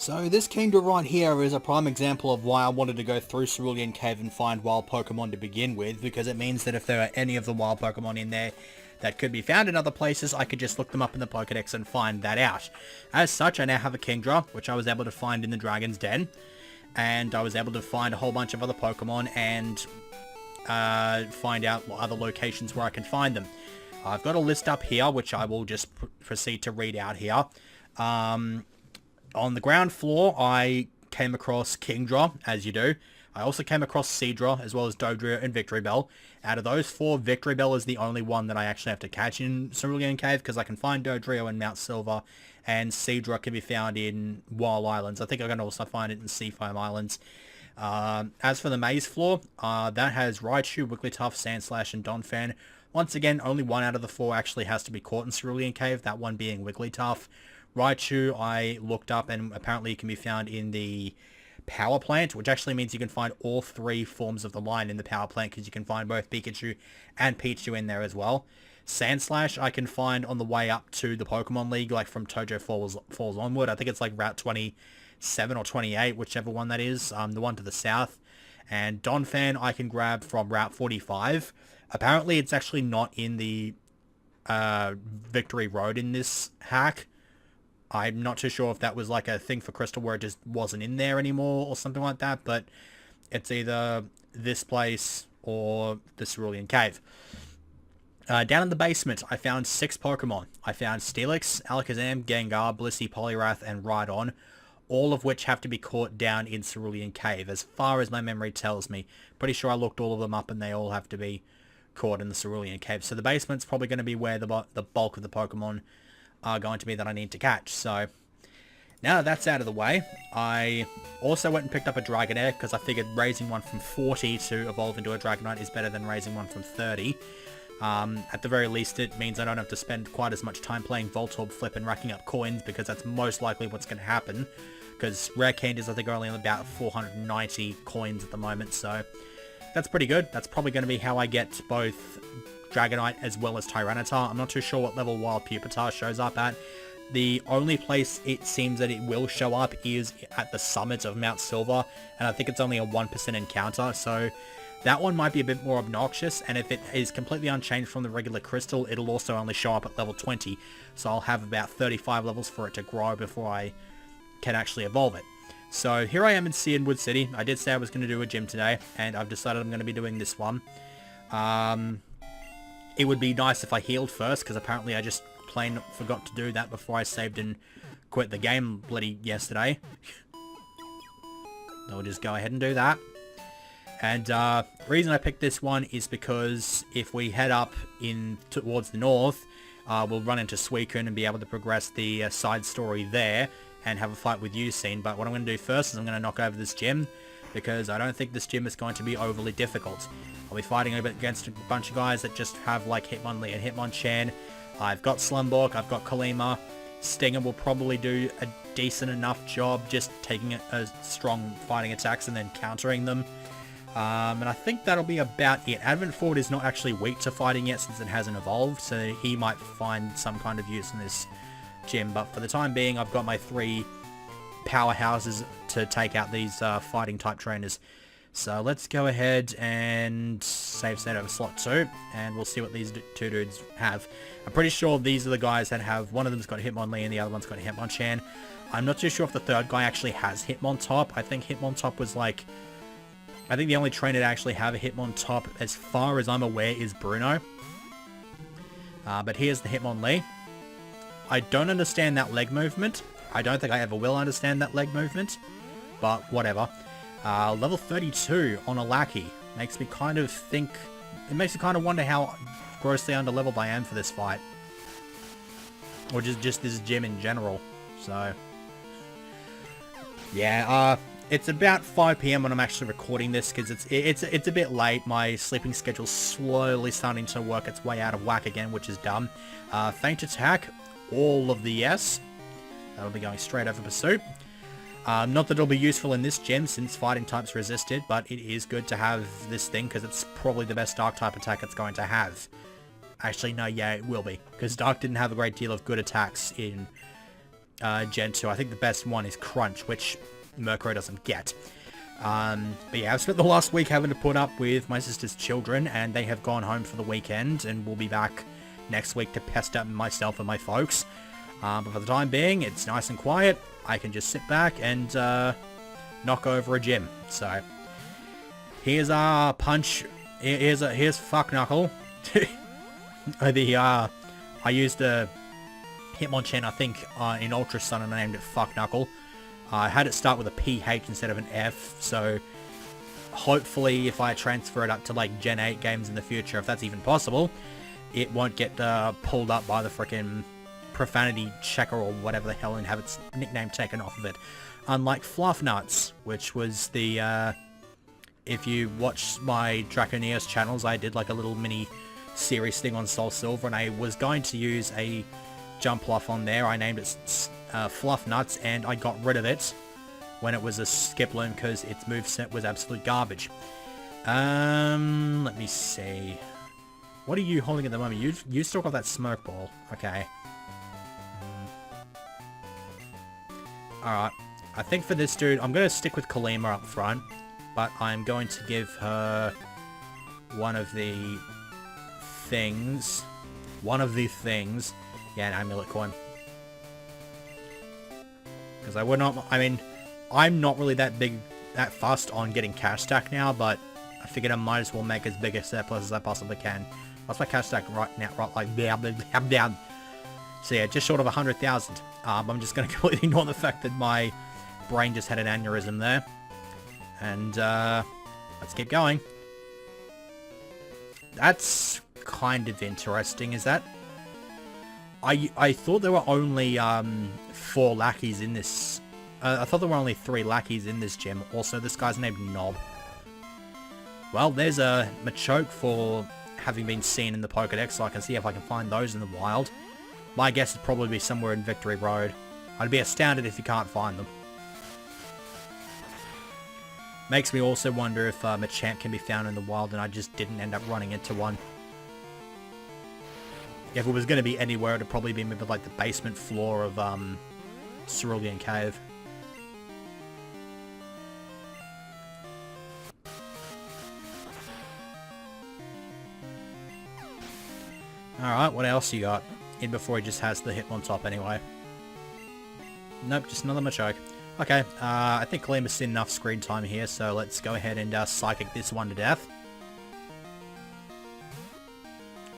So this Kingdra right here is a prime example of why I wanted to go through Cerulean Cave and find wild Pokemon to begin with, because it means that if there are any of the wild Pokemon in there that could be found in other places, I could just look them up in the Pokedex and find that out. As such, I now have a Kingdra, which I was able to find in the Dragon's Den, and I was able to find a whole bunch of other Pokemon and find out what other locations where I can find them. I've got a list up here, which I will just proceed to read out here. On the ground floor, I came across Kingdra, as you do. I also came across Seadra, as well as Dodrio and Victreebel. Out of those four, Victreebel is the only one that I actually have to catch in Cerulean Cave, because I can find Dodrio in Mount Silver, and Seadra can be found in Wild Islands. I think I can also find it in Seafoam Islands. As for the maze floor, that has Raichu, Wigglytuff, Sandslash, and Donphan. Once again, only one out of the four actually has to be caught in Cerulean Cave, that one being Wigglytuff. Raichu, I looked up, and apparently it can be found in the power plant, which actually means you can find all three forms of the line in the power plant, because you can find both Pikachu and Pichu in there as well. Sandslash I can find on the way up to the Pokemon League, like from Tojo Falls onward. I think it's like Route 27 or 28, whichever one that is, the one to the south. And Donphan I can grab from Route 45. Apparently it's actually not in the Victory Road in this hack. I'm not too sure if that was like a thing for Crystal where it just wasn't in there anymore or something like that, but it's either this place or the Cerulean Cave. Down in the basement, I found 6 Pokemon. I found Steelix, Alakazam, Gengar, Blissey, Poliwrath, and Rhydon, all of which have to be caught down in Cerulean Cave, as far as my memory tells me. Pretty sure I looked all of them up and they all have to be caught in the Cerulean Cave. So the basement's probably going to be where the bulk of the Pokemon are going to be that I need to catch. So now that that's out of the way, I also went and picked up a Dragonair, because I figured raising one from 40 to evolve into a Dragonite is better than raising one from 30. At the very least, it means I don't have to spend quite as much time playing Voltorb Flip and racking up coins, because that's most likely what's going to happen, because rare candies I think are only about 490 coins at the moment, so that's pretty good. That's probably going to be how I get both Dragonite as well as Tyranitar. I'm not too sure what level Wild Pupitar shows up at. The only place it seems that it will show up is at the summit of Mount Silver, and I think it's only a 1% encounter, so that one might be a bit more obnoxious, and if it is completely unchanged from the regular crystal, it'll also only show up at level 20, so I'll have about 35 levels for it to grow before I can actually evolve it. So here I am in Cianwood City. I did say I was going to do a gym today, and I've decided I'm going to be doing this one. It would be nice if I healed first, because apparently I just plain forgot to do that before I saved and quit the game bloody yesterday. I'll just go ahead and do that. And the reason I picked this one is because if we head up in towards the north, we'll run into Suicune and be able to progress the side story there and have a fight with Usain. But what I'm going to do first is I'm going to knock over this gym, because I don't think this gym is going to be overly difficult. I'll be fighting against a bunch of guys that just have like Hitmonlee and Hitmonchan. I've got Slumborg, I've got Kalima. Stinger will probably do a decent enough job just taking a strong fighting attacks and then countering them. And I think that'll be about it. Advent Ford is not actually weak to fighting yet, since it hasn't evolved, so he might find some kind of use in this gym. But for the time being, I've got my 3 powerhouses to take out these fighting type trainers. So let's go ahead and save state over slot 2, and we'll see what these 2 dudes have. I'm pretty sure these are the guys that have, one of them's got Hitmonlee and the other one's got Hitmonchan. I'm not too sure if the third guy actually has Hitmontop. I think Hitmontop was like, I think the only trainer to actually have a Hitmontop, as far as I'm aware, is Bruno. But here's the Hitmonlee. I don't understand that leg movement. I don't think I ever will understand that leg movement, but whatever. Level 32 on a Lackey makes me kind of think, it makes me kind of wonder how grossly underleveled I am for this fight. Or just this gym in general. So, yeah, it's about 5 PM when I'm actually recording this, because it's a bit late. My sleeping schedule's slowly starting to work its way out of whack again, which is dumb. Feint Attack, all of the yes. That'll be going straight over Pursuit. Not that it'll be useful in this gym, since fighting types resisted, but it is good to have this thing, because it's probably the best Dark type attack it's going to have. Actually, no, yeah, it will be, because Dark didn't have a great deal of good attacks in Gen 2. I think the best one is Crunch, which Murkrow doesn't get. But yeah, I've spent the last week having to put up with my sister's children, and they have gone home for the weekend, and we'll be back next week to pester myself and my folks. But for the time being, it's nice and quiet. I can just sit back and knock over a gym. So here's our punch. Here's fuck knuckle. I used a Hitmonchan, I think, in Ultra Sun, and I named it fuck knuckle. I had it start with a PH instead of an F, so hopefully if I transfer it up to like Gen 8 games in the future, if that's even possible, it won't get pulled up by the frickin' profanity checker or whatever the hell and have its nickname taken off of it. Unlike Fluff Nuts, which was the, if you watch my Draconeos channels, I did like a little mini series thing on Soul Silver, and I was going to use a Jumpluff on there. I named it Fluff Nuts, and I got rid of it when it was a Skiploom because its moveset was absolute garbage. Let me see. What are you holding at the moment? You still got that smoke ball. Okay. Alright. I think for this dude, I'm going to stick with Kalima up front, but I'm going to give her one of the things. Yeah, an amulet coin. Because I would not, I mean, I'm not really that fussed on getting cash stack now, but I figured I might as well make as big a surplus as I possibly can. What's my cash stack right now? Right, like, down. So yeah, just short of 100,000. I'm just going to completely ignore the fact that my brain just had an aneurysm there. And, let's keep going. That's kind of interesting, is that? I thought there were only 4 lackeys in this. I thought there were only 3 lackeys in this gym. Also, this guy's named Knob. Well, there's a Machoke for having been seen in the Pokedex, so I can see if I can find those in the wild. My guess would probably be somewhere in Victory Road. I'd be astounded if you can't find them. Makes me also wonder if Machamp can be found in the wild and I just didn't end up running into one. If it was going to be anywhere, it'd probably be maybe like the basement floor of Cerulean Cave. Alright, what else you got? In before he just has the hit on top anyway. Nope, just another Machoke. Okay, I think Kalima's seen enough screen time here, so let's go ahead and Psychic this one to death.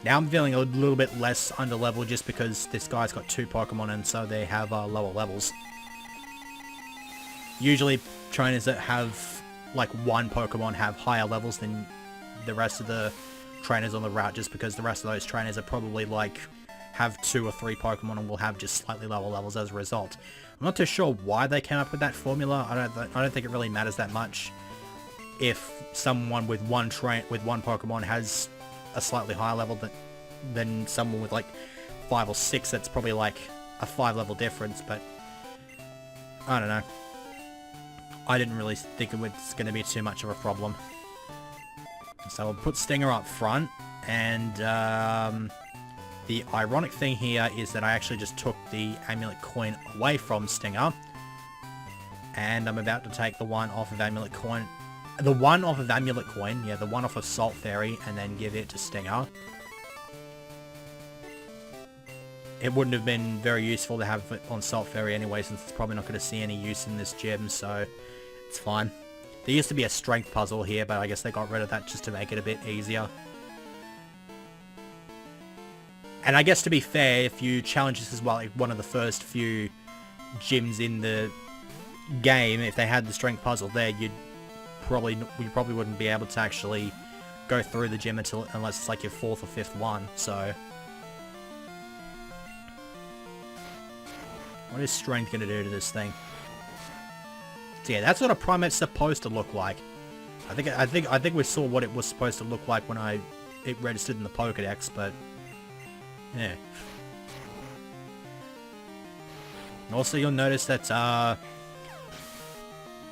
Now I'm feeling a little bit less underleveled just because this guy's got 2 Pokemon and so they have lower levels. Usually trainers that have like 1 Pokemon have higher levels than the rest of the trainers on the route, just because the rest of those trainers are probably like have 2 or 3 Pokemon and will have just slightly lower levels as a result. I'm not too sure why they came up with that formula. I don't think it really matters that much if someone with one Pokemon has a slightly higher level than someone with like 5 or 6. That's probably like a 5 level difference, but I don't know. I didn't really think it was going to be too much of a problem. So we'll put Stinger up front, and the ironic thing here is that I actually just took the Amulet Coin away from Stinger, and I'm about to take the one off of Amulet Coin. The one off of Amulet Coin, yeah, the one off of Salt Fairy, and then give it to Stinger. It wouldn't have been very useful to have it on Salt Fairy anyway, since it's probably not going to see any use in this gym, so it's fine. There used to be a strength puzzle here, but I guess they got rid of that just to make it a bit easier. And I guess to be fair, if you challenge this as well, like one of the first few gyms in the game, if they had the strength puzzle there, you probably wouldn't be able to actually go through the gym unless it's like your 4th or 5th one, so... What is strength going to do to this thing? So yeah, that's what a Primate's supposed to look like. I think we saw what it was supposed to look like when it registered in the Pokedex, but yeah. And also, you'll notice that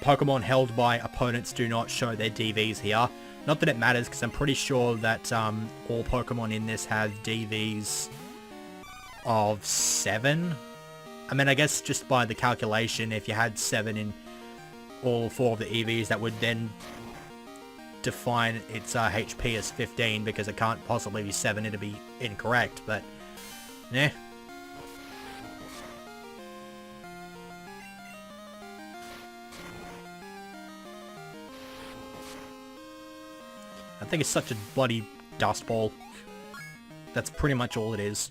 Pokemon held by opponents do not show their DVs here. Not that it matters, because I'm pretty sure that all Pokemon in this have DVs of 7. I mean, I guess just by the calculation, if you had 7 in all 4 of the EVs, that would then define its HP as 15, because it can't possibly be 7, it'd be incorrect, but, yeah. I think it's such a bloody dust ball. That's pretty much all it is.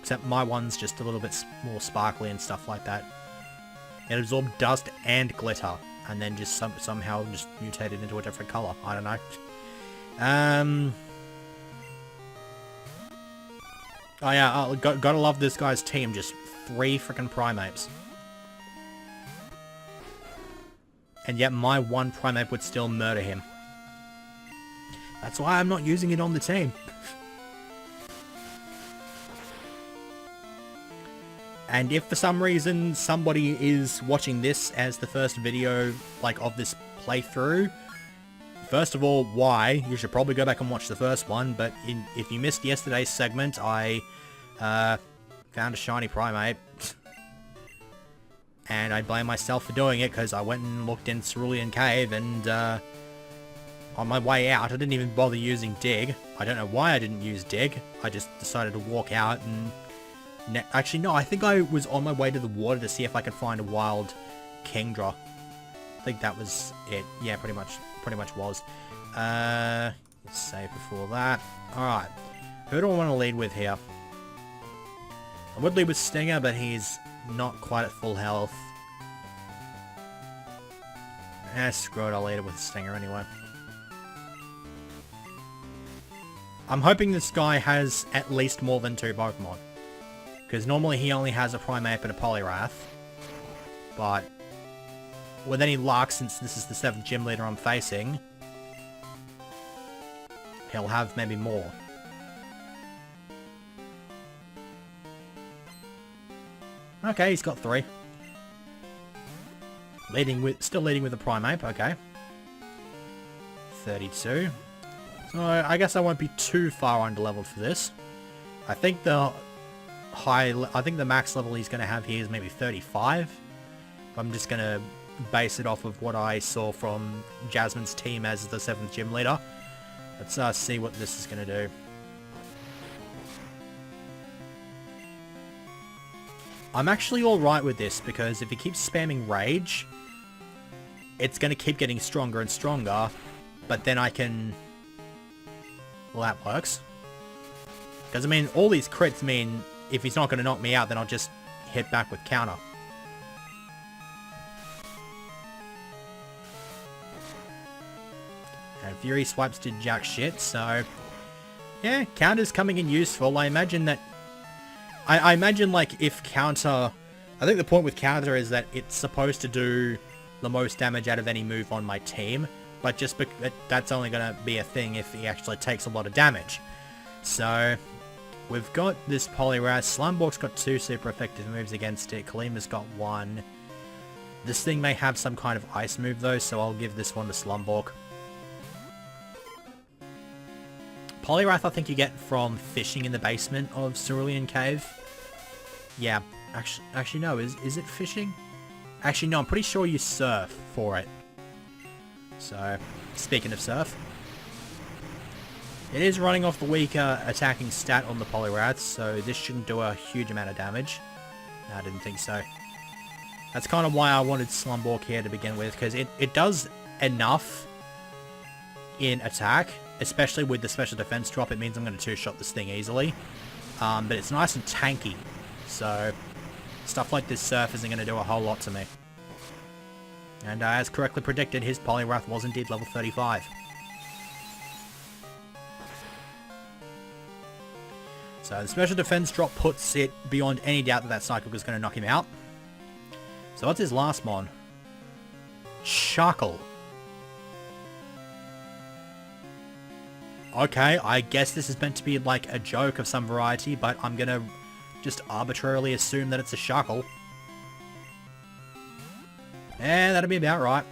Except my one's just a little bit more sparkly and stuff like that. It absorbed dust and glitter, and then just somehow just mutated into a different color. I don't know. Oh yeah, gotta love this guy's team. Just 3 freaking primates. And yet my one primate would still murder him. That's why I'm not using it on the team. And if for some reason somebody is watching this as the first video, like, of this playthrough, first of all, why? You should probably go back and watch the first one, but if you missed yesterday's segment, I found a shiny primate. And I blame myself for doing it, because I went and looked in Cerulean Cave, and on my way out, I didn't even bother using Dig. I don't know why I didn't use Dig. I just decided to walk out and... Actually, no, I think I was on my way to the water to see if I could find a wild Kingdra. I think that was it. Yeah, pretty much was. Let's save before that. Alright. Who do I want to lead with here? I would lead with Stinger, but not quite at full health. Screw it, I'll lead it with Stinger anyway. I'm hoping this guy has at least more than 2 Pokemon. Because normally he only has a Primeape and a Poliwrath. But with any luck, since this is the 7th gym leader I'm facing, he'll have maybe more. Okay, he's got 3. Still leading with a Primeape, okay. 32. So I guess I won't be too far under-leveled for this. I think the max level he's going to have here is maybe 35. I'm just going to base it off of what I saw from Jasmine's team as the 7th gym leader. Let's see what this is going to do. I'm actually alright with this, because if he keeps spamming Rage, it's going to keep getting stronger and stronger, but then I can... Well, that works. Because, I mean, all these crits mean if he's not going to knock me out, then I'll just hit back with counter. And Fury Swipes did jack shit, so... Yeah, counter's coming in useful. I imagine that... I imagine, like, if counter... I think the point with counter is that it's supposed to do the most damage out of any move on my team, but just that's only going to be a thing if he actually takes a lot of damage. So... We've got this Poliwrath. Slumborg's got 2 super effective moves against it. Kalima's got 1. This thing may have some kind of ice move though, so I'll give this one to Slumborg. Poliwrath I think you get from fishing in the basement of Cerulean Cave. Yeah, actually no, is it fishing? Actually no, I'm pretty sure you surf for it. So, speaking of surf. It is running off the weaker attacking stat on the Poliwrath, so this shouldn't do a huge amount of damage. No, I didn't think so. That's kind of why I wanted Slumborg here to begin with, because it does enough in attack, especially with the special defense drop. It means I'm going to 2-shot this thing easily. But it's nice and tanky, so stuff like this surf isn't going to do a whole lot to me. And as correctly predicted, his Poliwrath was indeed level 35. So the special defense drop puts it beyond any doubt that Cyclope is going to knock him out. So what's his last mon? Chuckle. Okay, I guess this is meant to be like a joke of some variety, but I'm going to just arbitrarily assume that it's a Chuckle. Yeah, that'll be about right.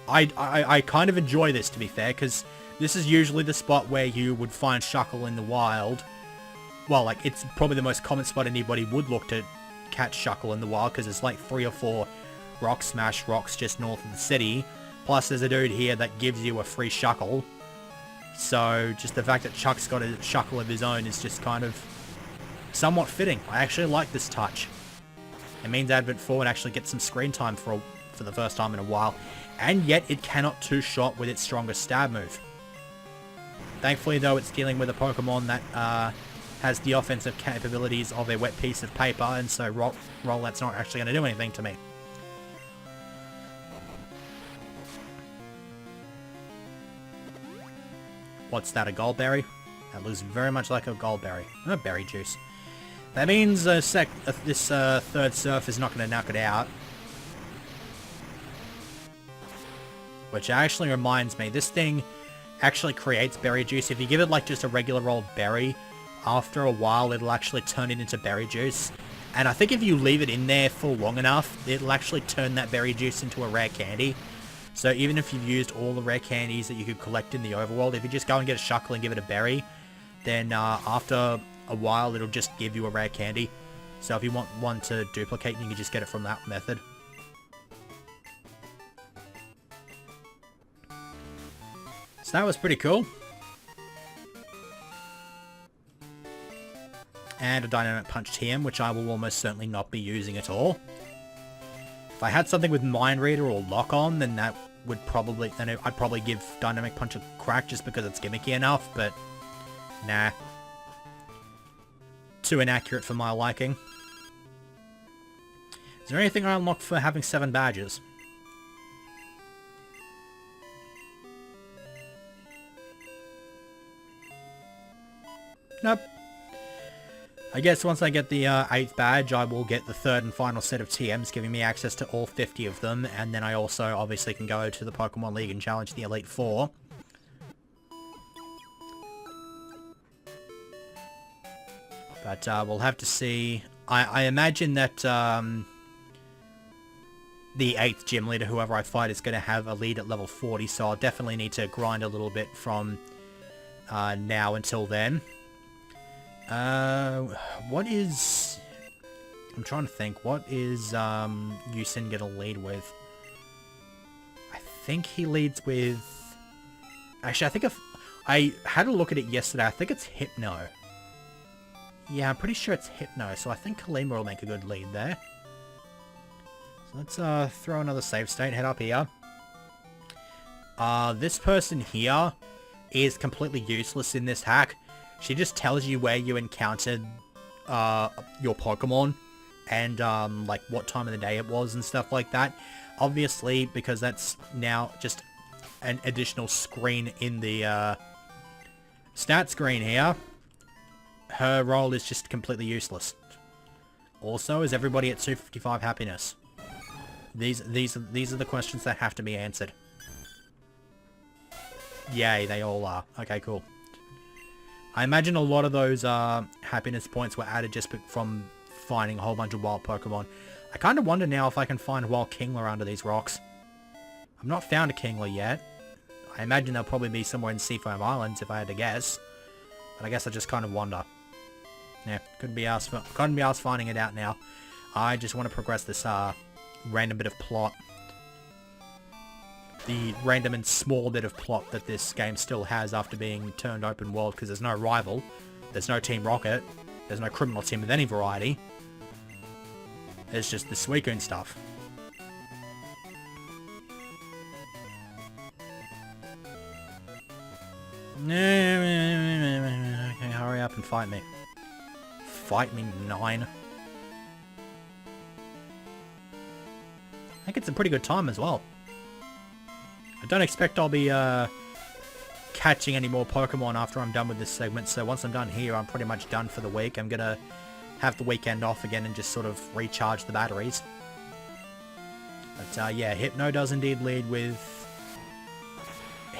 I kind of enjoy this, to be fair, because this is usually the spot where you would find Chuckle in the wild, well, like, it's probably the most common spot anybody would look to catch Chuckle in the wild, because there's like 3 or 4 rock smash rocks just north of the city. Plus, there's a dude here that gives you a free Chuckle. So, just the fact that Chuck's got a Chuckle of his own is just kind of somewhat fitting. I actually like this touch. It means Advent 4 would actually get some screen time for the first time in a while. And yet, it cannot two-shot with its strongest stab move. Thankfully, though, it's dealing with a Pokemon that has the offensive capabilities of a wet piece of paper, and so Roll that's not actually going to do anything to me. What's that, a Goldberry? That looks very much like a Goldberry. Oh, berry juice. That means this third Surf is not going to knock it out. Which actually reminds me, this thing actually creates berry juice. If you give it like just a regular old berry, after a while it'll actually turn it into berry juice. And I think if you leave it in there for long enough, it'll actually turn that berry juice into a rare candy. So even if you've used all the rare candies that you could collect in the overworld, if you just go and get a Chuckle and give it a berry, then after a while it'll just give you a rare candy. So if you want one to duplicate, you can just get it from that method. So that was pretty cool. And a Dynamic Punch TM, which I will almost certainly not be using at all. If I had something with Mind Reader or Lock On, then that would probably, I'd probably give Dynamic Punch a crack just because it's gimmicky enough, but nah. Too inaccurate for my liking. Is there anything I unlocked for having 7 badges? Nope. I guess once I get the 8th badge, I will get the 3rd and final set of TMs, giving me access to all 50 of them, and then I also obviously can go to the Pokemon League and challenge the Elite Four. But we'll have to see. I imagine that the 8th gym leader, whoever I fight, is going to have a lead at level 40, so I'll definitely need to grind a little bit from now until then. What is... I'm trying to think. What is Yusin gonna lead with? I think he leads with... Actually, I think if... I had a look at it yesterday. I think it's Hypno. Yeah, I'm pretty sure it's Hypno, so I think Kalima will make a good lead there. So let's throw another save state, head up here. This person here is completely useless in this hack. She just tells you where you encountered your Pokemon and like what time of the day it was and stuff like that. Obviously, because that's now just an additional screen in the stat screen here, her role is just completely useless. Also, is everybody at 255 happiness? These are the questions that have to be answered. Yay, they all are. Okay, cool. I imagine a lot of those happiness points were added just from finding a whole bunch of wild Pokemon. I kind of wonder now if I can find wild Kingler under these rocks. I've not found a Kingler yet. I imagine they'll probably be somewhere in Seafoam Islands if I had to guess. But I guess I just kind of wonder. Yeah, couldn't be asked finding it out now. I just want to progress this random bit of plot. The random and small bit of plot that this game still has after being turned open world, because there's no rival, there's no Team Rocket, there's no criminal team of any variety. It's just the Suicune stuff. Okay, hurry up and fight me. Fight me, 9. I think it's a pretty good time as well. I don't expect I'll be catching any more Pokemon after I'm done with this segment, so once I'm done here, I'm pretty much done for the week. I'm gonna have the weekend off again and just sort of recharge the batteries. But yeah, Hypno does indeed lead with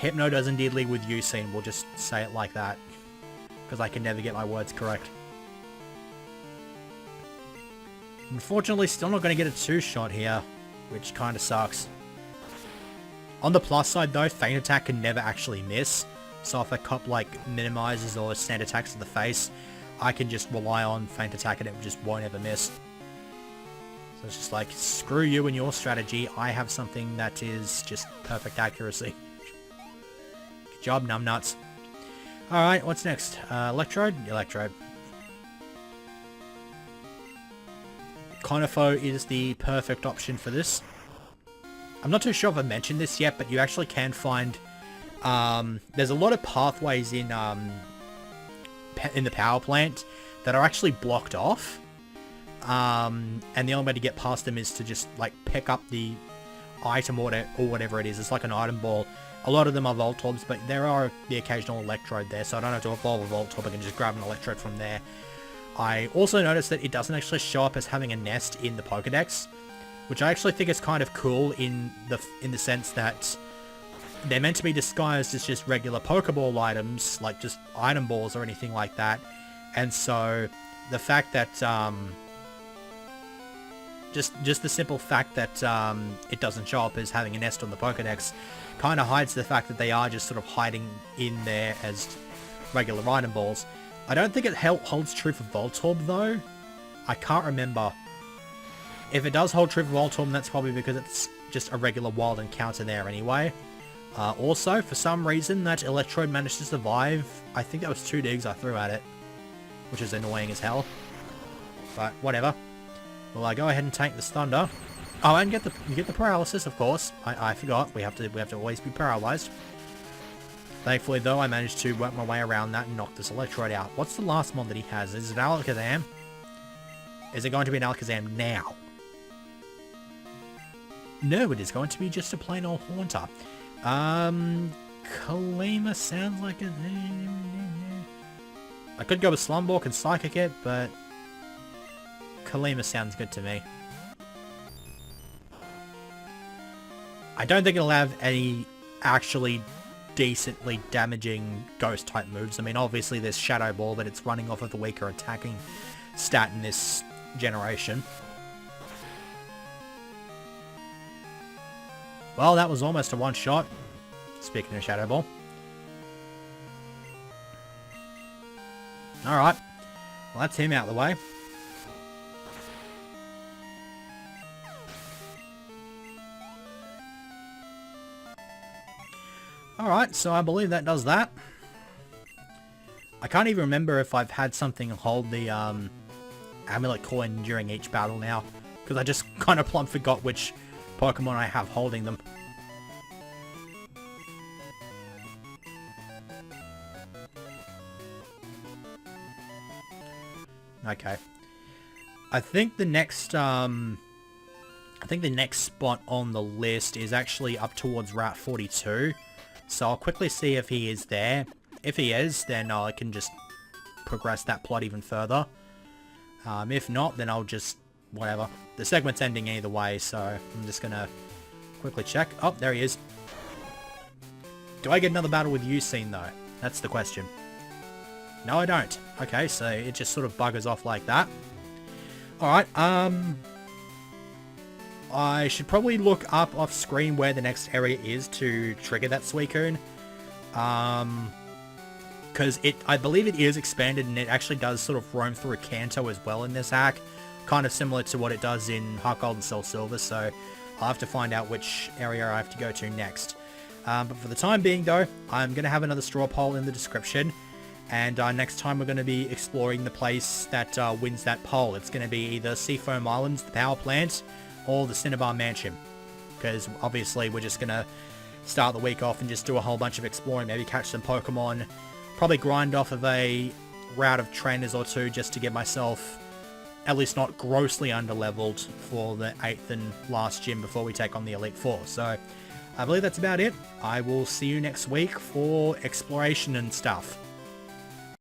Yusin, we'll just say it like that, because I can never get my words correct. Unfortunately, still not going to get a 2-shot here, which kind of sucks. On the plus side though, Feint Attack can never actually miss, so if a cop like minimizes or sand attacks to the face, I can just rely on feint attack and it just won't ever miss. So it's just like, screw you and your strategy. I have something that is just perfect accuracy. Good job, numbnuts. Alright, what's next? Electrode? Electrode. Conifo is the perfect option for this. I'm not too sure if I mentioned this yet, but you actually can find... there's a lot of pathways in the power plant that are actually blocked off. And the only way to get past them is to just, like, pick up the item or whatever it is. It's like an item ball. A lot of them are Voltorbs, but there are the occasional Electrode there, so I don't have to evolve a Voltorb. I can just grab an Electrode from there. I also noticed that it doesn't actually show up as having a nest in the Pokedex, which I actually think is kind of cool in the sense that they're meant to be disguised as just regular Pokeball items, like just item balls or anything like that. And so the fact that just the simple fact that it doesn't show up as having a nest on the Pokedex kind of hides the fact that they are just sort of hiding in there as regular item balls. I don't think it holds true for Voltorb though. I can't remember. If it does hold true for Voltorb, that's probably because it's just a regular wild encounter there anyway. Also, for some reason, that Electrode managed to survive. I think that was 2 digs I threw at it, which is annoying as hell. But whatever. Well, I go ahead and take this Thunder. Oh, and get the paralysis, of course. I forgot. We have to always be paralyzed. Thankfully, though, I managed to work my way around that and knock this Electrode out. What's the last mon that he has? Is it Alakazam? Is it going to be an Alakazam now? No, it is going to be just a plain old Haunter. Kalima sounds like a... I could go with Slumbork and Psychic it, but... Kalima sounds good to me. I don't think it'll have any actually decently damaging ghost-type moves. I mean, obviously there's Shadow Ball, but it's running off of the weaker attacking stat in this generation. Well, that was almost a one-shot. Speaking of Shadow Ball. Alright. Well, that's him out of the way. Alright, so I believe that does that. I can't even remember if I've had something hold the Amulet Coin during each battle now, because I just kind of plumb forgot which Pokemon I have holding them. Okay. I think the next spot on the list is actually up towards Route 42. So I'll quickly see if he is there. If he is, then I can just progress that plot even further. If not, then I'll just... whatever. The segment's ending either way, so I'm just gonna quickly check. Oh, there he is. Do I get another battle with Ucine, though? That's the question. No, I don't. Okay, so it just sort of buggers off like that. Alright, I should probably look up off screen where the next area is to trigger that Suicune. Because I believe it is expanded and it actually does sort of roam through a Kanto as well in this hack. Kind of similar to what it does in Heart Gold and Soul Silver, so I'll have to find out which area I have to go to next. But for the time being though, I'm going to have another straw poll in the description. And next time we're going to be exploring the place that wins that poll. It's going to be either Seafoam Islands, the power plant, or the Cinnabar Mansion. Because obviously we're just going to start the week off and just do a whole bunch of exploring, maybe catch some Pokemon, probably grind off of a route of trainers or two just to get myself at least not grossly underleveled for the 8th and last gym before we take on the Elite Four. So I believe that's about it. I will see you next week for exploration and stuff.